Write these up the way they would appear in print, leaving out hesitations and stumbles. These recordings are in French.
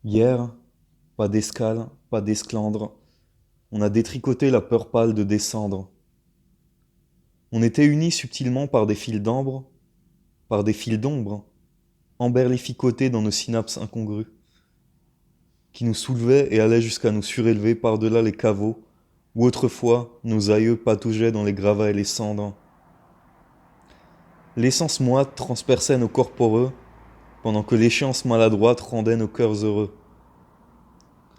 Hier, pas d'escale, pas d'esclandre, on a détricoté la peur pâle de descendre. On était unis subtilement par des fils d'ambre, par des fils d'ombre, emberlificotés dans nos synapses incongrues, qui nous soulevaient et allaient jusqu'à nous surélever par-delà les caveaux, où autrefois nos aïeux pataugeaient dans les gravats et les cendres. L'essence moite transperçait nos corps poreux, pendant que l'échéance maladroite rendait nos cœurs heureux.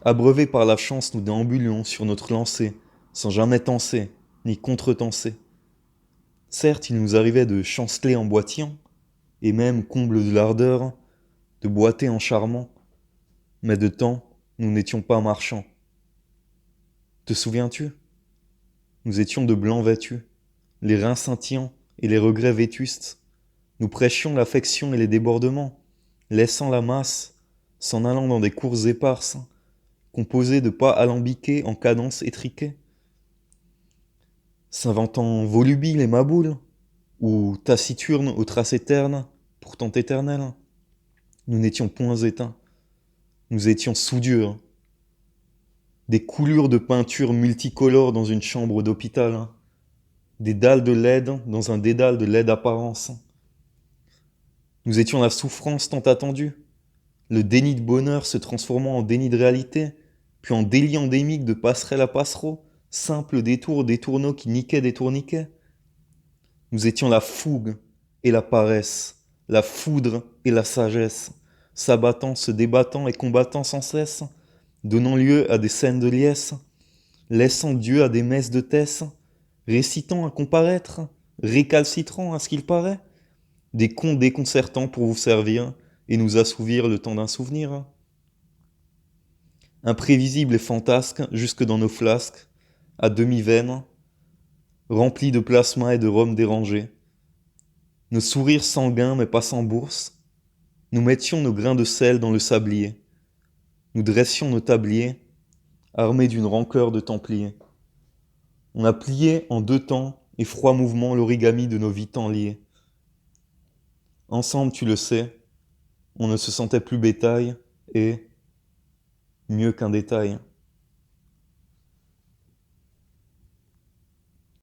Abreuvés par la chance, nous déambulions sur notre lancée, sans jamais tenser, ni contre-tenser. Certes, il nous arrivait de chanceler en boitillant, et même, comble de l'ardeur, de boiter en charmant, mais de temps, nous n'étions pas marchands. Te souviens-tu? Nous étions de blanc vêtus, les reins scintillants et les regrets vétustes. Nous prêchions l'affection et les débordements, laissant la masse, s'en allant dans des courses éparses, composées de pas alambiqués en cadence étriquée, s'inventant volubiles et maboules, ou taciturnes aux traces éternes, pourtant éternelles. Nous n'étions point éteints, nous étions soudures, des coulures de peinture multicolores dans une chambre d'hôpital, des dalles de LED dans un dédale de laide apparence. Nous étions la souffrance tant attendue, le déni de bonheur se transformant en déni de réalité, puis en délit endémique de passerelle à passereau, simple détour des tourneaux qui niquaient des tourniquets. Nous étions la fougue et la paresse, la foudre et la sagesse, s'abattant, se débattant et combattant sans cesse, donnant lieu à des scènes de liesse, laissant Dieu à des messes de Thèse, récitant à comparaître, récalcitrant à ce qu'il paraît, des contes déconcertants pour vous servir et nous assouvir le temps d'un souvenir. Imprévisible et fantasque jusque dans nos flasques, à demi-veines, remplis de plasma et de rhum dérangé. Nos sourires sanguins mais pas sans bourse, nous mettions nos grains de sel dans le sablier. Nous dressions nos tabliers, armés d'une rancœur de templiers. On a plié en deux temps et froid mouvement l'origami de nos vies tant liées. Ensemble, tu le sais, on ne se sentait plus bétail et, mieux qu'un détail,